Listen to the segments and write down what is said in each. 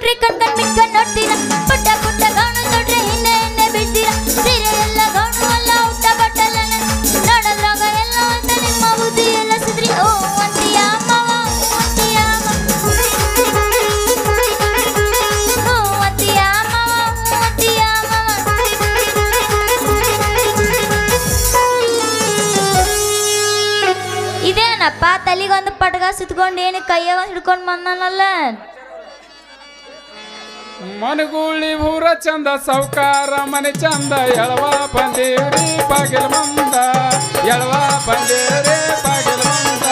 ಕೊಟ್ರಿ ಕಣ್ ಮಿಟ್ಕೊಂಡ್ ನೋಡ್ತೀರಾ ಪುಟ್ಟ ಪುಟ್ಟ ಗೌನು ತೊಟ್ರೆ ಹಿಂದೆ ಹಿಂದೆ ಬೀಳ್ತೀರಾ ಸೀರೆ ಎಲ್ಲ ಗೌನು ಅಲ್ಲ ಊಟ ಬಟ್ಟಲ್ಲ ನೋಡೋದ್ರಾಗ ಎಲ್ಲ ಅಂತ ನಿಮ್ಮ ಬುದ್ಧಿ ಎಲ್ಲ ಸಿದ್ರಿ ಓ ಅಂತೀಯ ಮಾವ ಅಂತೀಯ ಅಂತೀಯ ಮಾವ ಅಂತೀಯ ಇದೇನಪ್ಪ ತಲೆಗೊಂದು ಪಟಗ ಸುತ್ಕೊಂಡು ಏನು ಕೈಯಾಗ ಹಿಡ್ಕೊಂಡು ಬಂದನಲ್ಲ ಮನಗೂಳಿ ಊರ ಚಂದ ಸೌಕಾರ ಮನೆ ಚಂದ ಎಳವ ಬಂದೇವ್ರಿ ಬಾಗಿಲ ಮಂದ ಎಳವ ಬಂದೇವ್ರಿ ಬಾಗಿಲ ಮಂದ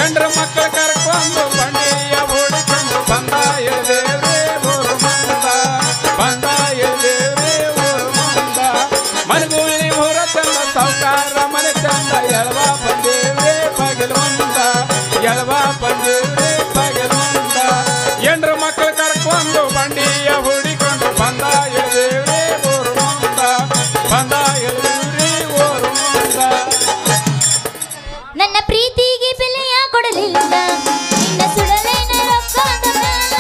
ಎಂಡ್ರ ಮಕ್ಕಳ ಕರ್ಕೊಂಡು ಬಂಡಿಯ ಓಡಿಕೊಂಡು ಬಂದ ಎಳ್ದೇವ್ರಿ ಊರು ಮಂದ ಬಂದ ಎಳ್ದೇವ್ರಿ ಊರು ಮಂದ ಮನಗೂಳಿ ಊರ ಚಂದ ಸೌಕಾರ ಮನೆ ಚಂದ ಎಳವ ಬಂದೇವ್ರಿ ಬಾಗಿಲ ಮಂದ ಎಳವ ಬಂದೇವ್ರಿ ಬಾಗಿಲ ಮಂದ ಎಂಡ್ರ ಮಕ್ಕಳ ಕರ್ಕೊಂಡು ಬಂಡಿಯ ಹೂಡಿಕೊಂಡು ಬಂದ ಎಳ್ದೇವ್ರಿ ಊರು ಮಂದ ಬಂದ ಎಳ್ದೇವ್ರಿ ಊರು ಮಂದ ನನ್ನ ಪ್ರೀತಿಗೆ ಬೆಲೆಯ ಕೊಡಲಿಲ್ಲ ನಿನ್ನ ಸುಡಲೇನ ರೊಕ್ಕದ ಮ್ಯಾಲ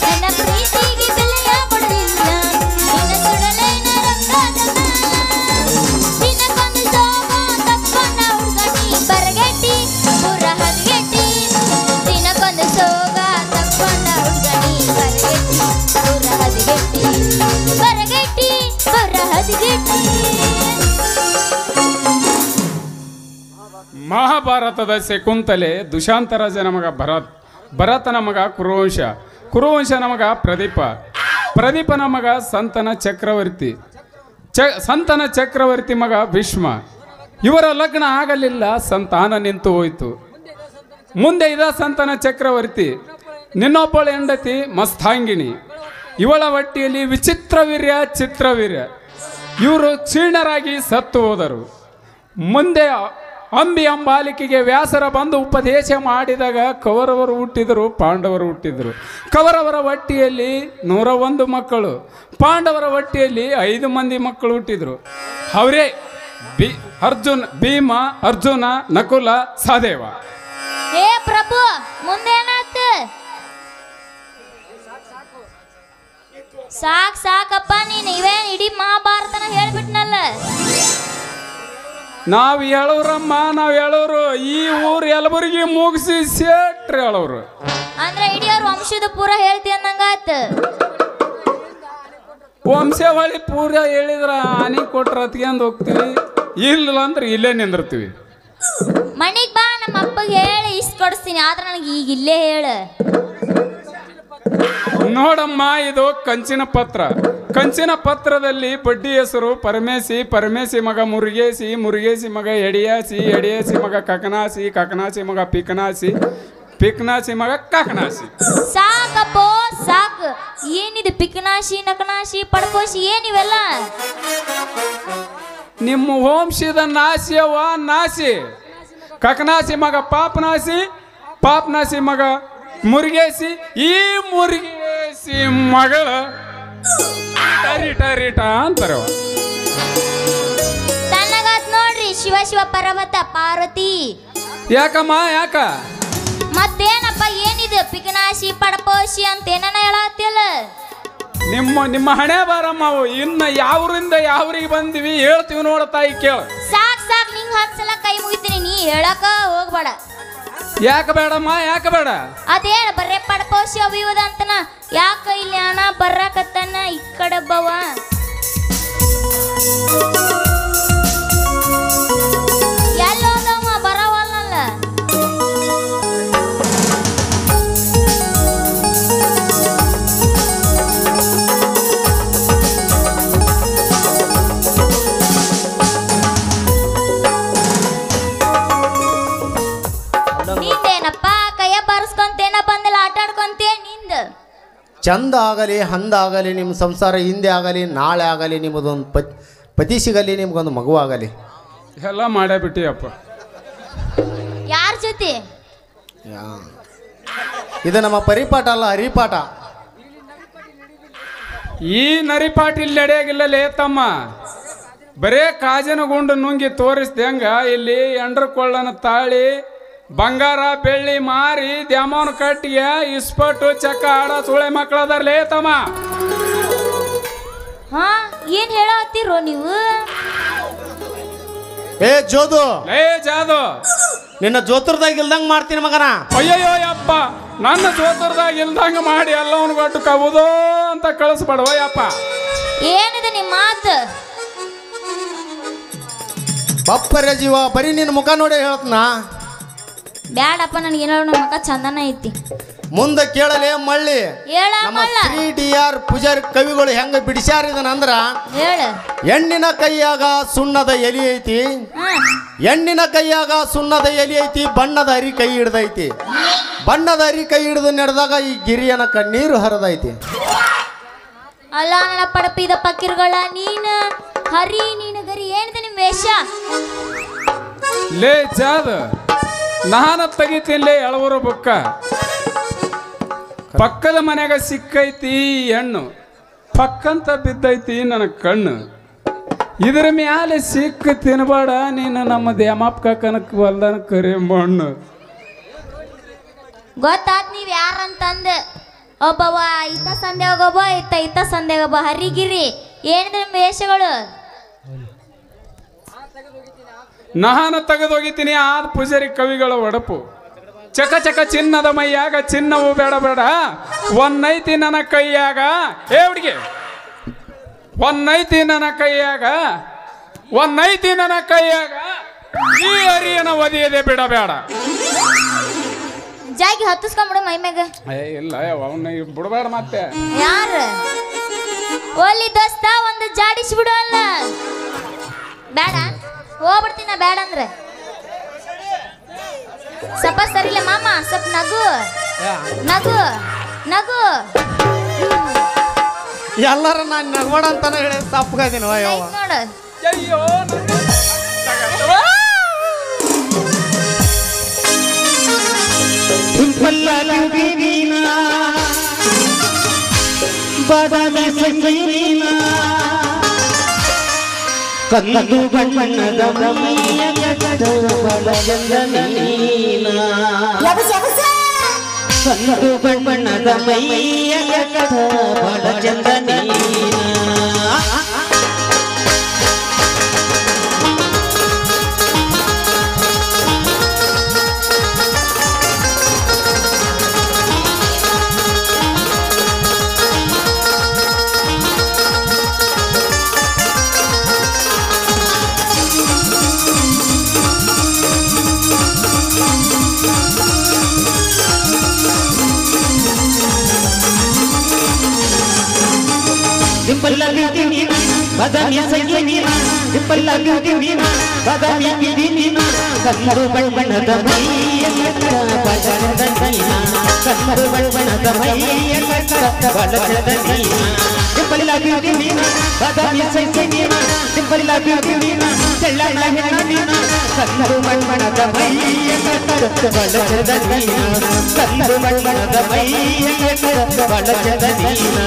ನನ್ನ ಪ್ರೀತಿಗೆ ಬೆಲೆಯ ಕೊಡಲಿಲ್ಲ ನಿನ್ನ ಸುಡಲೇನ ರೊಕ್ಕದ ಮ್ಯಾಲ ದಿನಕ್ಕೊಂದು ಸೋಗ ತಕ್ಕೊಂಡ ಹುಡುಗನಿ ಬರಗೆಟ್ಟಿ ಪುರ ಹದಗೆಟ್ಟಿ ದಿನಕ್ಕೊಂದು ಸೋಗ ತಕ್ಕೊಂಡ ಹುಡುಗನಿ ಬರಗೆಟ್ಟಿ ಪುರ ಹದಗೆಟ್ಟಿ ಬರಗೆಟ್ಟಿ ಪುರ ಹದಗೆಟ್ಟಿ ಮಹಾಭಾರತದ ಶಕುಂತಲೆ ದುಶಾಂತರಾಜನ ಮಗ ಭರತನ ಮಗ ಕುರುವಂಶನ ಮಗ ಪ್ರದೀಪನ ಮಗ ಸಂತನ ಚಕ್ರವರ್ತಿ ಮಗ ಭೀಷ್ಮ. ಇವರ ಲಗ್ನ ಆಗಲಿಲ್ಲ, ಸಂತಾನ ನಿಂತು ಹೋಯಿತು. ಮುಂದೆ ಇದ ಸಂತನ ಚಕ್ರವರ್ತಿ, ನಿನ್ನೊಬ್ಬಳ ಹೆಂಡತಿ ಮಸ್ತಾಂಗಿನಿ, ಇವಳ ಹೊಟ್ಟೆಯಲ್ಲಿ ವಿಚಿತ್ರವೀರ್ಯ ಚಿತ್ರವೀರ್ಯ. ಇವರು ಕ್ಷೀಣರಾಗಿ ಸತ್ತು ಹೋದರು. ಮುಂದೆ ಅಂಬಿ ಅಂಬಾಲಿಕೆಗೆ ವ್ಯಾಸರ ಬಂದು ಉಪದೇಶ ಮಾಡಿದಾಗ ಕೌರವರು ಹುಟ್ಟಿದರು, ಪಾಂಡವರು ಹುಟ್ಟಿದರು. ಕೌರವರ ಹೊಟ್ಟೆಯಲ್ಲಿ 101 ಮಕ್ಕಳು, ಪಾಂಡವರ ಹೊಟ್ಟೆಯಲ್ಲಿ 5 ಮಂದಿ ಮಕ್ಕಳು ಹುಟ್ಟಿದರು. ಅವರೇ ಭೀಮ, ಅರ್ಜುನ, ನಕುಲ, ಸಹದೇವ. ಏ ಪ್ರಭು, ಮುಂದೇನಾಯ್ತು? ಸಾಕಪ್ಪ, ನೀನು ಇವೇನು ಇಡೀ ಮಹಾಭಾರತನ ಹೇಳ್ಬಿಟ್ನಲ್ಲ. ನಾವು ಹೇಳೋರಮ್ಮ, ನಾವು ಹೇಳೋರು ಈ ಊರು ಯಲಬುರ್ಗಿ ಮುಗಿಸಿ ಸೇಟ್ರಿ ಹೇಳೋರು. ಅಂದ್ರೆ ಇಡೀ ಅವ್ರ ವಂಶದ ಪೂರ ಹೇಳ್ತಿ ಅಂದಂಗಾಯ್ತು. ವಂಶಾವಳಿ ಪೂರ ಹೇಳಿದ್ರ ಆನಿ ಕೊಟ್ರ ಹತ್ಕೊಂಡು ಹೋಗ್ತೀವಿ, ಇಲ್ಲ ಅಂದ್ರೆ ಇಲ್ಲೇ ನಿಂದಿರ್ತೀವಿ. ಮನಿಗ್ ಬಾ, ನಮ್ಮ ಅಪ್ಪಗೆ ಹೇಳಿ ಇಸ್ಕೊಡಿಸ್ತೀನಿ, ಆದ್ರೆ ನನಗೆ ಈಗ ಇಲ್ಲೇ ಹೇಳು. ನೋಡಮ್ಮ, ಇದು ಕಂಚಿನ ಪತ್ರ. ಕಂಚಿನ ಪತ್ರದಲ್ಲಿ ಬಡ್ಡಿ ಹೆಸರು ಪರಮೇಶಿ, ಪರಮೇಶಿ ಮಗ ಮುರುಗೇಶಿ, ಮುರುಗೇಶಿ ಮಗ ಎಡಿಯಾಸಿ, ಎಡಿಯಾಸಿ ಮಗ ಕಕನಾಸಿ, ಕಕನಾಸಿ ಮಗ ಪಿಕನಾಸಿ, ಪಿಕನಾಸಿ ಮಗ ಕಕನಾಸಿ. ಸಾಕಪ್ಪೋ ಸಾಕು. ಏನಿದು ಪಿಕನಾಶಿ, ನಕನಾಶಿ, ಪಡ್ಕೋಶಿ ಏನಿವೆಲ್ಲ? ನಿಮ್ಮ ವಂಶದ ನಾಶಿಯವ ನಾಶಿ. ಕಕನಾಸಿ ಮಗ ಪಾಪನಾಸಿ, ಪಾಪನಾಸಿ ಮಗ ಮುರುಗೇಶಿ, ಈ ಮುರುಗೇಶಿ ಮಗಳ ಟರಿಟ ಅಂತಾರವ. ತನ್ನಗಾತ್ ನೋಡ್ರಿ ಶಿವ ಶಿವ ಪರ್ವತ ಪಾರ್ವತಿ. ಯಾಕಮ್ಮ ಯಾಕ? ಮತ್ತೇನಪ್ಪ ಏನಿದು ಪಿಕನಾಶಿ ಪಡಪೋಶಿ ಅಂತ ಏನನ ಹೇಳತ್ತಿಲ್ಲ? ನಿಮ್ಮ ಹಣೆ ಬಾರಮ್ಮ. ಅವು ಇನ್ನು ಯಾವ್ರಿಂದ ಯಾವ್ರಿಗೆ ಬಂದಿವಿ ಹೇಳ್ತೀವಿ ನೋಡ ತಾಯಿ, ಕೇಳ. ಸಾಕ್ ನಿಂಗೆ 10 ಸಲ ಕೈ ಮುಗಿತೀನಿ, ನೀ ಹೇಳಕ ಹೋಗ್ಬೇಡ. ಯಾಕೆ ಬೇಡಮ್ಮ, ಯಾಕೆ ಬೇಡ? ಅದೇನು ಬರ್ರೆ ಪಡಪೋಶಿ ಅವಿಯುವುದ ಅಂತನ? ಯಾಕ ಇಲ್ಲಿ ಅಣ್ಣ ಬರ್ರಾಕತ್ತನ ಈ ಕಡೆ ಬವ. ಎಲ್ಲೋದವ ಬರವಲ್ಲ. ನಿಂದೇನಪ್ಪ ಕೈಯ ಬಾರಿಸ್ಕೊಂತೇನ ಬಂದಿಲ್ಲ, ಆಟ ಆಡ್ಕೊಂತೇ ನಿಂದ. ಚಂದ ಆಗಲಿ ಹಂದಾಗಲಿ ನಿಮ್ಮ ಸಂಸಾರ, ಹಿಂದೆ ಆಗಲಿ ನಾಳೆ ಆಗಲಿ, ನಿಮ್ಮದೊಂದು ಪತಿ ಸಿಗಲಿ, ನಿಮ್ಗೊಂದು ಮಗು ಆಗಲಿ. ಎಲ್ಲ ಮಾಡೇ ಬಿಟ್ಟಿಯಪ್ಪ. ಯಾರ ಜೊತೆ? ಇದು ನಮ್ಮ ಪರಿಪಾಠ ಅಲ್ಲ, ಹರಿಪಾಠ. ಈ ನರಿಪಾಠ ಇಲ್ಲಿ ನಡೆಯಾಗಿಲ್ಲಲೇ ತಮ್ಮ. ಬರೇ ಕಾಜಿನ ಗುಂಡು ನುಂಗಿ ತೋರಿಸ್ದಂಗ ಇಲ್ಲಿ ಎಂಡ್ರ ಕೊಳ್ಳನ ತಾಳಿ ಬಂಗಾರ ಬೆಳ್ಳಿ ಮಾರಿ ದ್ಯಾಮೋನ್ ಕಟ್ಟಿಗೆ ಇಸ್ಪಟ್ಟು ಚಕ್ಕ ಆಡ ಸುಳೆ ಮಕ್ಕಳದರ್ಲೇ ತಮ್ಮ. ಹಾ ಏನ್ ಹೇಳತ್ತೀರೋ ನೀವು? ಏ ಜೋದು, ಲೇ ಜಾದು, ನಿನ್ನ ಜೋತ್ರದಾಗ ಇಲ್ದಂಗ್ ಮಾಡ್ತೀನಿ ಮಗನ. ಅಯ್ಯಯ್ಯೋ ಯಪ್ಪ, ನನ್ನ ಜೋತರದಾಗ ಇಲ್ದಂಗ ಮಾಡಿ ಎಲ್ಲವನ್ನ ಕೊಟ್ಟು ಕವುದೋ ಅಂತ ಕಳಿಸ್ಬೇಡವ ಯಪ್ಪ. ಏನಿದೆ ನಿಮ್ಮ ಮಾತು? ಬಪ್ಪರೆ ಜೀವ, ಬರೀ ನಿನ್ನ ಮುಖ ನೋಡಿ ಹೇಳ್ತನ. ಬ್ಯಾಡಪ್ಪ, ನನಗೇನೋ ನಮ್ಮ ಮಗ ಚಂದನ ಐತಿ. ಮುಂದೆ ಕೇಳಲೇ ಮಳ್ಳಿ, ಹೇಳ ನಮ್ಮ ಮಲ್ಲ. 3DR ಪೂಜಾರಿ ಕವಿಗಳು ಹೆಂಗ ಬಿಡಿಸ್ಯಾರಿದನಂದ್ರ, ಹೇಳ. ಹೆಣ್ಣಿನ ಕೈಯಾಗ ಸುಣ್ಣದ ಎಲಿ ಐತಿ, ಹೆಣ್ಣಿನ ಕೈಯಾಗ ಸುಣ್ಣದ ಎಲಿ ಐತಿ, ಬಣ್ಣದ ಅರಿ ಕೈ ಹಿಡ್ದೈತಿ, ಬಣ್ಣದ ಅರಿ ಕೈ ಹಿಡಿದು ನಡೆದಾಗ ಈ ಗಿರಿಯನ ಕಣ್ಣೀರು ಹರಿದೈತಿ. ಅಲ್ಲ ನನ್ನ ಪಡಪಿದ ಪಕ್ಕಿರ್ಗಳ ನೀನು ಹರಿ ನೀನು ಗರಿ ಏನಿದೆ ನಿಮ್ಮ ವೇಷ? ಲೇ ಜಾದ, ನಾನು ತೆಗಿತೀನಿ ಎಳವರು ಬುಕ್ಕ. ಪಕ್ಕದ ಮನ್ಯಾಗ ಸಿಕ್ಕೈತಿ ಹೆಣ್ಣು, ಪಕ್ಕಂತ ಬಿದ್ದೈತಿ ನನ್ನ ಕಣ್ಣು. ಇದ್ರ ಮ್ಯಾಲೆ ಸಿಕ್ಕ ತಿನ್ಬೇಡ ನೀನು ನಮ್ಮ ದ್ಯಾಮಪ್ಪ ಕನಕ್ ಹೊಲ್ದನ ಕರಿ ಮಣ್ಣು. ಗೊತ್ತಾತ್ ನೀವ್ ಯಾರಂತಂದ. ಒಬ್ಬವ ಇತ್ತ ಸಂಧ್ಯಾಗ ಒಬ್ಬ, ಇತ್ತ ಸಂಧ್ಯಾಗ ಒಬ್ಬ. ಹರಿಗಿರಿ ಏನಿದೆ ನಿಮ್ಮ ವೇಷಗಳು? ನಾನು ತೆಗೆದೋಗಿತೀನಿ ಆದ ಪೂಜಾರಿ ಕವಿಗಳ ಒಡಪು. ಚಕ ಚಕ ಚಿನ್ನದ ಮೈಯಾಗ ಚಿನ್ನವು ಬೇಡ ಬೇಡ, ಒನ್ನೈತಿ ನನ್ನ ಕೈಯಾಗ. ಏ ಹುಡುಗಿ, ಒನ್ನೈತಿ ನನ್ನ ಕೈಯಾಗ, ಒನ್ನೈತಿ ನನ್ನ ಕೈಯಾಗ, ಈ ಅರಿಯನ ಒದಿಯದೆ ಬಿಡ ಬೇಡ. ಜಾಗಿ ಹತ್ತಿಸ್ಕೊಂಬಿಡು ಮೈ ಮ್ಯಾಗ. ಇಲ್ಲ ಅವನ್ನ ಬಿಡಬೇಡ ಮತ್ತೆ. ಯಾರ ಒಲಿ ದೋಸ್ತ ಒಂದು ಜಾಡಿಸ್ಬಿಡು ಅಲ್ಲ. ಬೇಡ ಹೋಗ್ಬಿಡ್ತೀನ, ಬೇಡ ಅಂದ್ರೆ ಸ್ವಲ್ಪ ಸರಿಲ್ಲ ಮಾಮ. ಸ್ವಲ್ಪ ನಗು ನಗು ನಗು. ಎಲ್ಲರ ನಾನು ನಗ್ಬೇಡ ಅಂತಾನೆ ಹೇಳಿ ತಪ್ಪಗಾದೀನಿ. ನೋಡು ಅಯ್ಯೋ ಕಂದು ಬಣ್ಣದ ಮೈಯ ಬಲಚಂದನೀನ, ಕಂದು ಬಣ್ಣದ ಮೈಯ ಬಲಚಂದನೀನ. ಬದಾಮಿಯ ಸಂಗೀನ ಡಿಂಪಲ್ಲ ಬಿದ್ದೀನ, ಬದಾಮಿಯ ಬಿದ್ದೀನ, ಕನ್ನಡ ಬಣ್ಣದ ಮೈಯ ಬಲಚಂದನೀನ, ಕನ್ನಡ ಬಣ್ಣದ ಮೈಯ ಬಲಚಂದನೀನ. ಡಿಂಪಲ್ಲ ಬಿದ್ದೀನ, ಬದಾಮಿಯ ಸಂಗೀನ, ಡಿಂಪಲ್ಲ ಬಿದ್ದೀನ, ತೆಳ್ಳನ ಹೆಣ್ಣಿನ, ಕನ್ನಡ ಬಣ್ಣದ ಮೈಯ ಬಲಚಂದನೀನ, ಕನ್ನಡ ಬಣ್ಣದ ಮೈಯ ಬಲಚಂದನೀನ.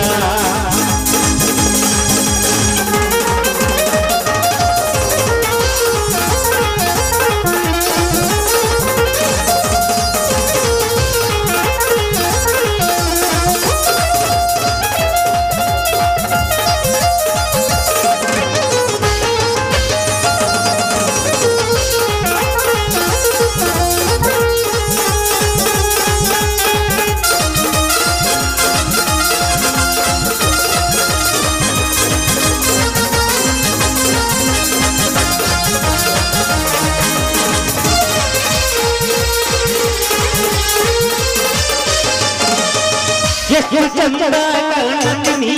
ಚಂದ ಕಾಣುತ್ತೀನಿ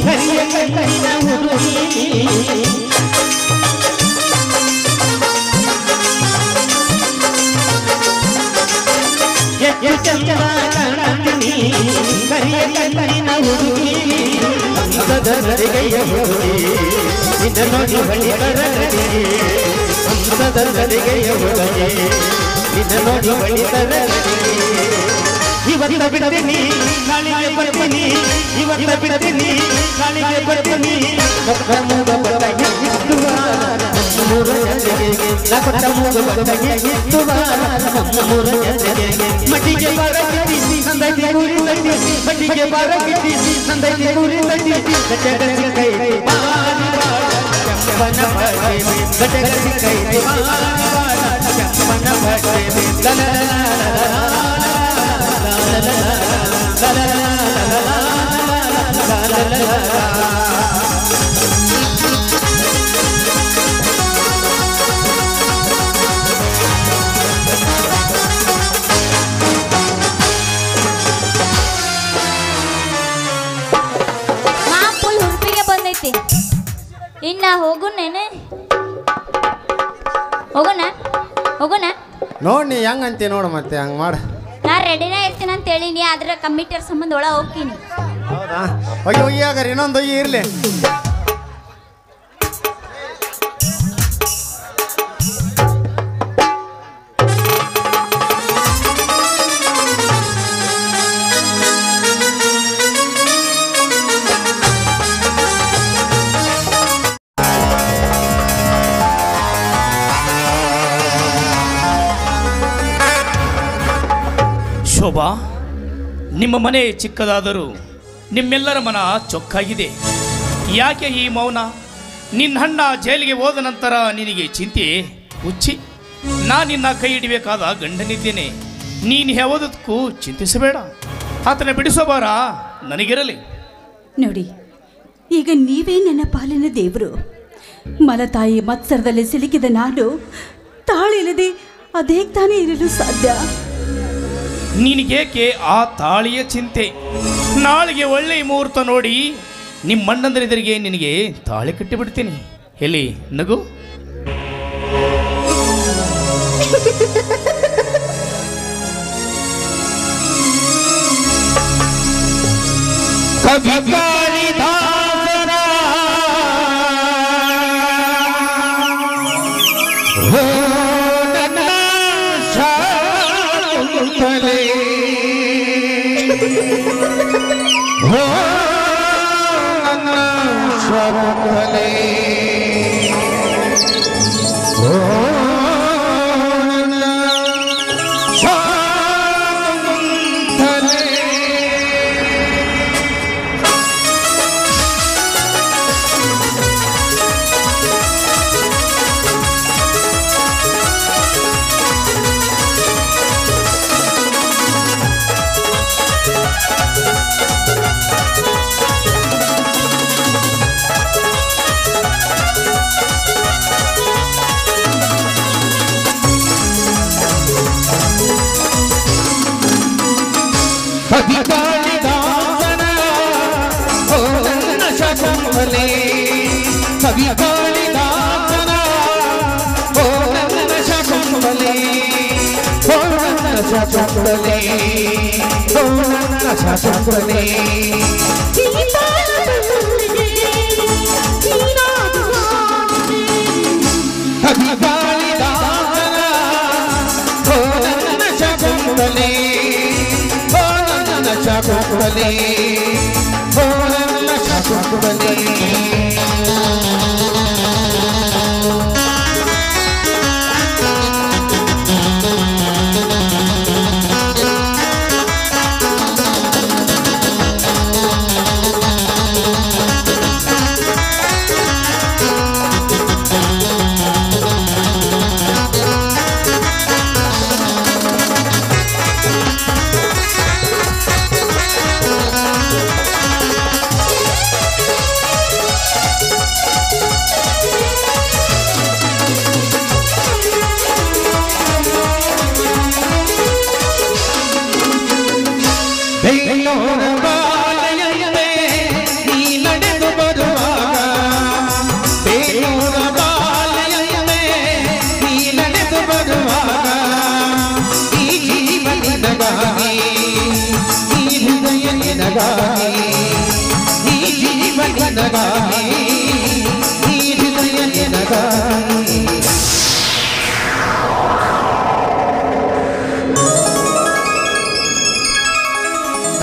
ಹರಿಯ ಕಣ್ಣಿನ ಹುಡುಗಿ, ಚಂದ ಕಾಣುತ್ತೀನಿ ಹರಿಯ ಕಣ್ಣಿನ ಹುಡುಗಿ, ಅಂದದ ನಡಿಗೆಯ ಹುಡುಗಿ, ನಿನ್ನ ನೋಡಿ ಬಳಿ ಬರಲಿ, ಅಂದದ ನಡಿಗೆಯ ಹುಡುಗಿ, ನಿನ್ನ ನೋಡಿ ಬಳಿ ಬರಲಿ. ಇವತ್ತ ಬಿಡ್ತೀನಿ ನಾಳೆಗೆ ಬರ್ತೀನಿ ಇವತ್ತ ಬಿಡ್ತೀನಿ ನಾಳೆಗೆ ಬರ್ತೀನಿ ಕೊಟ್ಟ ಮೂಗ ಬಟ್ಟೆಗೆ ಇಷ್ಟು ಮೂರ ಜನರಿಗೆ ಕೊಟ್ಟ ಮೂಗ ಬಟ್ಟೆಗೆ ಇಷ್ಟು ಮೂರ ಜನರಿಗೆ ಮಟ್ಟಿಗೆ ಬಾರ ಕಿಟ್ಟಿ ನಂದೈತಿ ಗುರಿ ತಟ್ಟಿ ಮಟ್ಟಿಗೆ ಬಾರ ಕಿಟ್ಟಿ ನಂದೈತಿ ಗುರಿ ತಟ್ಟಿ ಗಜಗಜ ಕೈ ಬಾರಿ ಬಾರ ಚಂಪನ ಬಟ್ಟೆ ಗಜಗಜ ಕೈ ಬಾರಿ ಬಾರ ಚಂಪನ ಬಟ್ಟೆ ಫುಲ್ ಹುಡುಪಿಗೆ ಬಂದೈತಿ. ಇನ್ನ ಹೋಗುನೇನೆ ಹೋಗೋಣ ಹೋಗೋಣ ನೋಡ್ ನೀ ಹೆಂಗಂತಿ ನೋಡು ಮತ್ತೆ ಹಂಗೆ ಮಾಡ. ನಾ ರೆಡಿನೇ ಇರ್ತೀನಿ ಅಂತ ಹೇಳಿನಿ, ಆದ್ರೆ ಕಮ್ಮಿಟರ್ ಸಂಬಂಧ ಒಳ ಹೋಗ್ತೀನಿ. ಹೌದಾ ಹೋಗಿ ಹೋಗಿ ಹಾಗಾರೆ ಇನ್ನೊಂದು ಹೋಗಿ ಇರಲಿ. ಶೋಭಾ, ನಿಮ್ಮ ಮನೆ ಚಿಕ್ಕದಾದರೂ ನಿಮ್ಮೆಲ್ಲರ ಮನ ಚೊಕ್ಕಾಗಿದೆ. ಯಾಕೆ ಈ ಮೌನ? ನಿನ್ನ ಅಣ್ಣ ಜೈಲಿಗೆ ಹೋದ ನಂತರ ನಿನಗೆ ಚಿಂತೆ ಹುಚ್ಚಿ. ನಾನು ನಿನ್ನ ಕೈ ಹಿಡಿಬೇಕಾದ ಗಂಡನಿದ್ದೇನೆ. ನೀನು ಯಾವುದಕ್ಕೂ ಚಿಂತಿಸಬೇಡ. ಆತನ ಬಿಡಿಸೋ ಭಾರ ನನಗಿರಲಿ. ನೋಡಿ, ಈಗ ನೀವೇ ನನ್ನ ಪಾಲಿನ ದೇವರು. ಮಲತಾಯಿ ಮತ್ಸರದಲ್ಲಿ ಸಿಲುಕಿದ ನಾನು ತಾಳಿಲ್ಲದೆ ಅದೇ ತಾನೇ ಇರಲು ಸಾಧ್ಯ. ನಿನಗೇಕೆ ಆ ತಾಳಿಯ ಚಿಂತೆ? ನಾಳೆಗೆ ಒಳ್ಳೆಯ ಮುಹೂರ್ತ ನೋಡಿ ನಿಮ್ಮಣ್ಣಂದರೆದುರಿಗೆ ನಿನಗೆ ತಾಳಿ ಕಟ್ಟಿಬಿಡ್ತೀನಿ. ಎಲ್ಲಿ ನಗು.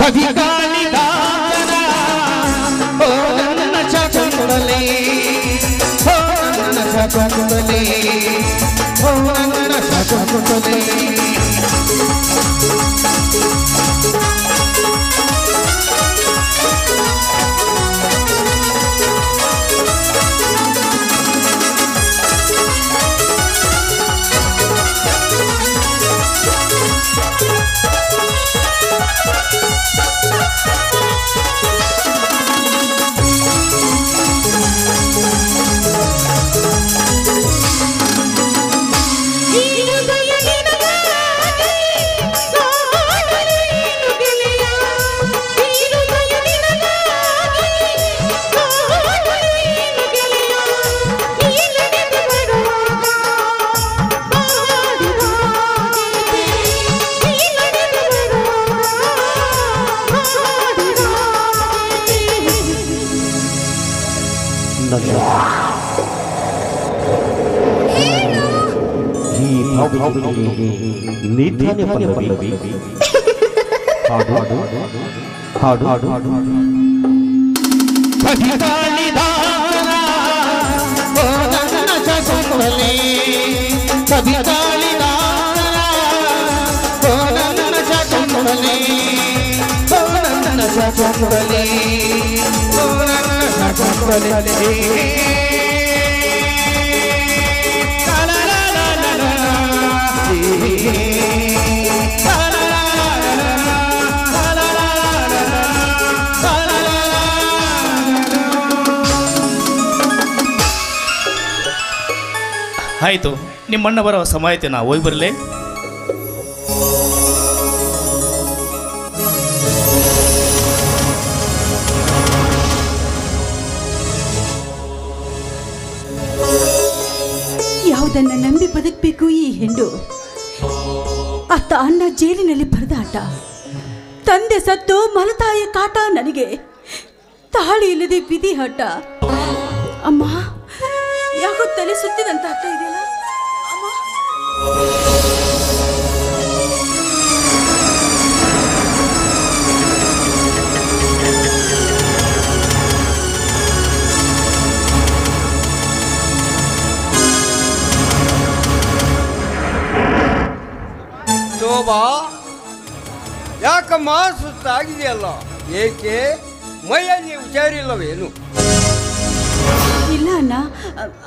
ಕವಿ ಕಾಳಿದಾಸನ ಓ ನನ್ನ ಶಕುಂತಲೆ ಓ ನನ್ನ ಶಕುಂತಲೆ ಓ ನನ್ನ ಶಕುಂತಲೆ ನಿಧಾನ ಪಲ್ಲವಿ ಹಾಡು ಹಾಡು ಹಾಡು ಹಾಡು ಕವಿ ಕಾಳಿದಾಸನ ಓ ನನ್ನ ಶಕುಂತಲೆ ಕವಿ ಕಾಳಿದಾಸನ ಓ ನನ್ನ ಶಕುಂತಲೆ ಓ ನನ್ನ ಶಕುಂತಲೆ ಓ ನನ್ನ ಶಕುಂತಲೆ ಆಯಿತು, ನಿಮ್ಮಣ್ಣ ಬರೋ ಸಮಯ ಐತೆ, ನಾ ಹೋಗಿ ಬರಲೇ. ಯಾವುದನ್ನ ನಂಬಿ ಬದುಕಬೇಕು ಈ ಹೆಣ್ಣು? ಅತ್ತ ಅಣ್ಣ ಜೈಲಿನಲ್ಲಿ ಪರದಾಟ, ತಂದೆ ಸತ್ತು ಮಲತಾಯಿಯ ಕಾಟ, ನನಗೆ ತಾಳಿ ಇಲ್ಲದೆ ವಿಧಿ ಹಠ. ಅಮ್ಮ, ಯಾಕೋ ತಲೆ ಸುತ್ತಿದಂತ ಆಗ್ತಾ ಇದೆಯಲ್ಲ ಅಮ್ಮ. ಶೋಭಾ, ಯಾಕಮ್ಮ ಸುಸ್ತಾಗಿದೆಯಲ್ಲ? ಏಕೆ ಮೈಯಲ್ಲಿ ಹುಷಾರಿಲ್ಲವೇನು? ಇಲ್ಲ ಅಣ್ಣ,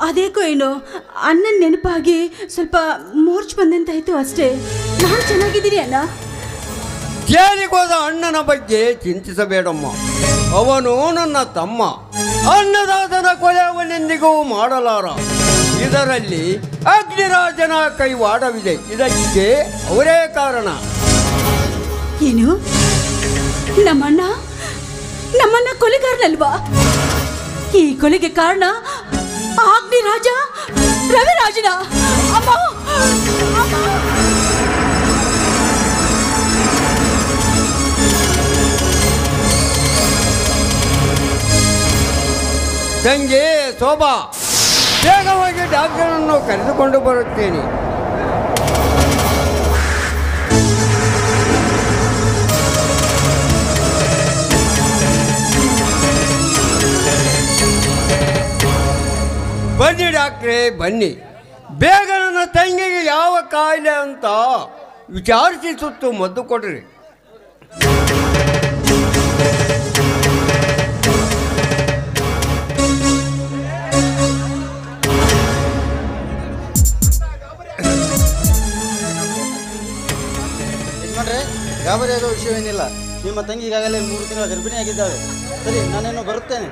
ಅದೇಕೋ ಏನೋ ಅಣ್ಣನ ನೆನಪಾಗಿ ಸ್ವಲ್ಪ ಮೂರ್ಛ್ ಬಂದಂತಾಯ್ತು ಅಷ್ಟೇ. ನಾನು ಚೆನ್ನಾಗಿದ್ದೀನಿ ಅಣ್ಣ. ಜೈಲಿಗೋದ ಅಣ್ಣನ ಬಗ್ಗೆ ಚಿಂತಿಸಬೇಡಮ್ಮ. ಅವನು ನನ್ನ ತಮ್ಮ. ಅನ್ನದಾತನ ಕೊಲೆ ಅವನೆಂದಿಗೂ ಮಾಡಲಾರ. ಇದರಲ್ಲಿ ಅಗ್ನಿರಾಜನ ಕೈವಾಡವಿದೆ. ಇದಕ್ಕೆ ಅವರೇ ಕಾರಣ. ಏನು, ನಮ್ಮಣ್ಣ ಕೊಲೆಗಾರನಲ್ವಾ? ಈ ಕೊಲೆಗೆ ಕಾರಣ ಅಗ್ನಿರಾಜ ರವಿರಾಜನ. ಅಮ್ಮ, ತಂಗಿ ಶೋಭಾ, ಬೇಗವಾಗಿ ಡಾಕ್ಟರನ್ನು ಕರೆದುಕೊಂಡು ಬರುತ್ತೇನೆ. ಬನ್ನಿ ಡಾಕ್ಟ್ರೇ, ಬನ್ನಿ. ಬೇಗ ನನ್ನ ತಂಗಿಗೆ ಯಾವ ಕಾಯಿಲೆ ಅಂತ ವಿಚಾರಿಸಿ ಸುತ್ತು ಮದ್ದು ಕೊಡ್ರಿ. ಯಜಮಾನ್ರೆ, ಗಾಬರಿ ಆಗೋ ವಿಷಯವೇನಿಲ್ಲ. ನಿಮ್ಮ ತಂಗಿ ಈಗಾಗಲೇ 3 ತಿಂಗಳ ಗರ್ಭಿಣಿಯಾಗಿದ್ದಾಳೆ. ಸರಿ, ನಾನೇನು ಬರುತ್ತೇನೆ.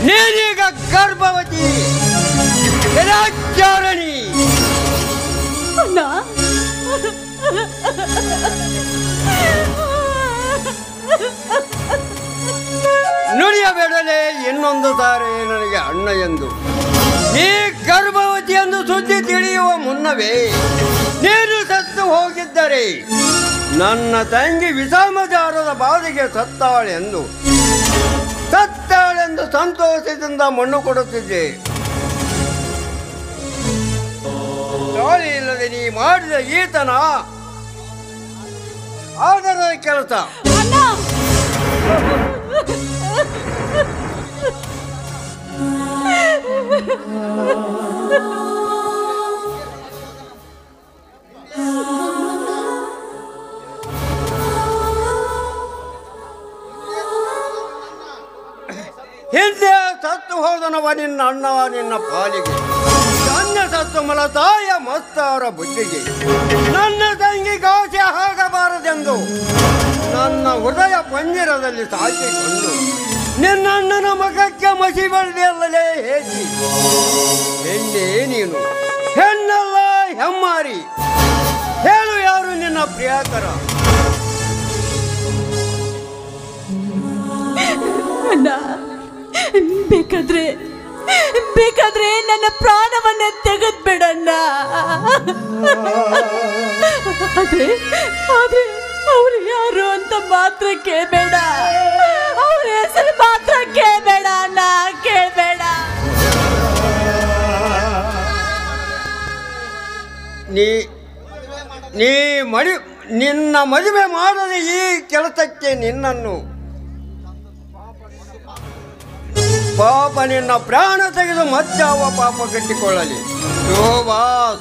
ನೀನೀಗ ಗರ್ಭವತಿ ರಾಜಾರಣಿ. ಅಣ್ಣ, ನುಡಿಯಬೇಡಲೇ ಇನ್ನೊಂದು ಸಾರಿ ನನಗೆ ಅಣ್ಣ ಎಂದು. ನೀ ಗರ್ಭವತಿ ಎಂದು ಸುದ್ದಿ ತಿಳಿಯುವ ಮುನ್ನವೇ ನೀನು ಸತ್ತು ಹೋಗಿದ್ದರೆ ನನ್ನ ತಂಗಿ ವಿಷಮಜಾರದ ಬಾಧೆಗೆ ಸತ್ತಾಳೆಂದು ಸಂತೋಷದಿಂದ ಮಣ್ಣು ಕೊಡುತ್ತಿದ್ದೆ. ತಾಳಿ ಇಲ್ಲದೆ ನೀ ಮಾಡಿದ ಈತನ ಆದರದ ಕೆಲಸ. ಹಿಂದೆ ಸತ್ತು ಹೋದನವ ನಿನ್ನ ಅಣ್ಣ ನಿನ್ನ ಪಾಲಿಗೆ, ನನ್ನ ಸತ್ತು ಮಲತಾಯ ಮಸ್ತಾರ ಬುದ್ಧಿಗೆ, ನನ್ನ ತಂಗಿ ಗಾಸೆ ಆಗಬಾರದೆಂದು ನನ್ನ ಹೃದಯ ಪಂಜರದಲ್ಲಿ ಸಾಕಿಕೊಂಡು ನಿನ್ನಣ್ಣನ ಮಗಕ್ಕೆ ಮಸಿ ಬಳ್ಳಿಯಲ್ಲಲೇ ಹೇಸಿ ಹೆಣ್ಣೆ ನೀನು, ಹೆಣ್ಣಲ್ಲ ಹೆಮ್ಮಾರಿ. ಹೇಳು ಯಾರು ನಿನ್ನ ಪ್ರಿಯಾಕರ? ಬೇಕಾದ್ರೆ ನನ್ನ ಪ್ರಾಣವನ್ನ ತೆಗೆದ್ಬಿಡಣ್ಣ. ಆದ್ರೆ ಅವ್ರು ಯಾರು ಅಂತ ಮಾತ್ರ ಕೇಳಬೇಡ, ಅವ್ರ ಹೆಸರು ಮಾತ್ರ ಕೇಳಬೇಡ ಅಣ್ಣ, ಕೇಳಬೇಡ. ನಿನ್ನ ಮದುವೆ ಮಾಡದ ಈ ಕೆಲಸಕ್ಕೆ ನಿನ್ನನ್ನು ಪಾಪ ನಿನ್ನ ಪ್ರಾಣ ತೆಗೆದು ಮತ್ತಾವ ಪಾಪ ಕಟ್ಟಿಕೊಳ್ಳಲಿ.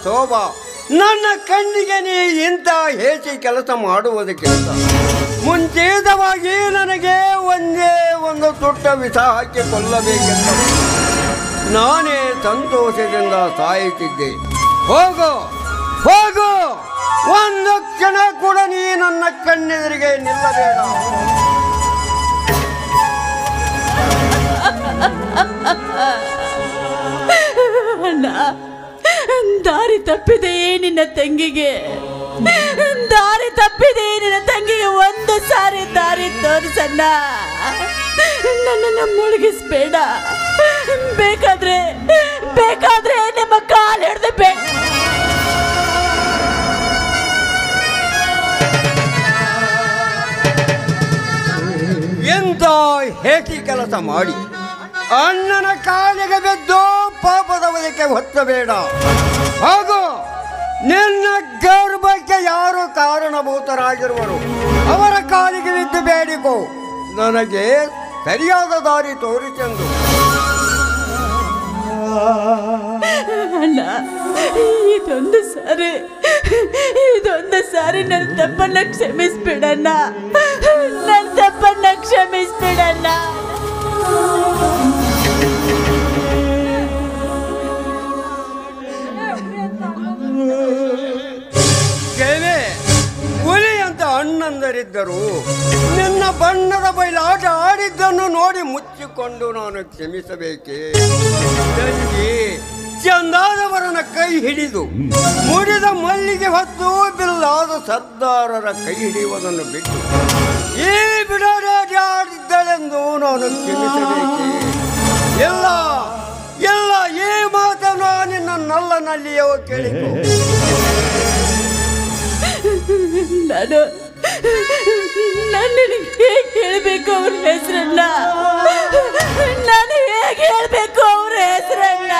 ಶೋಭಾ ನನ್ನ ಕಣ್ಣಿಗೆ ನೀ ಇಂಥ ಹೇಸಿ ಕೆಲಸ ಮಾಡುವುದಕ್ಕಿಂತ ಮುಂಚಿತವಾಗಿ ನನಗೆ ಒಂದೇ ಒಂದು ತುಟ್ಟ ವಿಷ ಹಾಕಿ ಕೊಲ್ಲಬೇಕೆಂದ ನಾನೇ ಸಂತೋಷದಿಂದ ಸಾಯುತ್ತಿದ್ದೆ. ಹೋಗು ಒಂದು ಕ್ಷಣ ಕೂಡ ನೀ ನನ್ನ ಕಣ್ಣೆದುರಿಗೆ ನಿಲ್ಲಬೇಡ. ಅಣ್ಣ, ದಾರಿ ತಪ್ಪಿದೆಯೇ ನಿನ್ನ ತಂಗಿಗೆ? ದಾರಿ ತಪ್ಪಿದೆಯೇ ನಿನ್ನ ತಂಗಿಗೆ? ಒಂದು ಸಾರಿ ದಾರಿ ತೋರಿಸಣ್ಣ, ನನ್ನನ್ನು ಮುಳುಗಿಸ್ಬೇಡ. ಬೇಕಾದ್ರೆ ನಿಮ್ಮ ಕಾಲು ಹಿಡಿದು ಬೇಡ. ಎಂತ ಹೇಟಿ ಕೆಲಸ ಮಾಡಿ ಅಣ್ಣನ ಕಾಲಿಗೆ ಬಿದ್ದು ಪಾಪದವದಕ್ಕೆ ಹೊತ್ತಬೇಡ. ಹಾಗೂ ನಿನ್ನ ಗರ್ಭಕ್ಕೆ ಯಾರು ಕಾರಣಭೂತರಾಗಿರುವರು ಅವರ ಕಾಲಿಗೆ ಬಿದ್ದು ಬೇಡಿಕೋ, ನನಗೆ ಸರಿಯಾದ ದಾರಿ ತೋರಿಸೆಂದು. ಅಣ್ಣ, ಇದೊಂದು ಸಾರಿ ನನ್ನ ತಪ್ಪನ್ನ ಕ್ಷಮಿಸ್ಬಿಡಣ್ಣ, ನನ್ನ ತಪ್ಪನ್ನ ಕ್ಷಮಿಸ್ಬಿಡಣ್ಣ. ಹುಲಿ ಅಂತ ಅಣ್ಣಂದರಿದ್ದರು ನಿನ್ನ ಬಣ್ಣದ ಬಯಲಾಟ ಆಡಿದ್ದನ್ನು ನೋಡಿ ಮುಚ್ಚಿಕೊಂಡು ನಾನು ಕ್ಷಮಿಸಬೇಕೇ? ತಂಗಿ ಚಂದಾದವರನ ಕೈ ಹಿಡಿದು ಮುಡಿದ ಮಲ್ಲಿಗೆ ಹೊತ್ತು ಬಿಲ್ಲಾದ ಸರ್ದಾರರ ಕೈ ಹಿಡಿಯುವುದನ್ನು ಬಿಟ್ಟು ಈ ಬಿಡಾಟ ಆಡಿದ್ದಳೆಂದು ನಾನು ಕ್ಷಮಿಸಬೇಕೇ? ಎಲ್ಲ ಈ ಮಾತನ್ನು ನಿನ್ನ ನಲ್ಲನಲ್ಲಿಯೋ ಕೇಳಿಕೊ. ನಾನು ಹೇಗೆ ಹೇಳ್ಬೇಕು ಅವ್ರ ಹೆಸರನ್ನ? ನಾನು ಹೇಗೆ ಹೇಳ್ಬೇಕು ಅವ್ರ ಹೆಸರನ್ನ?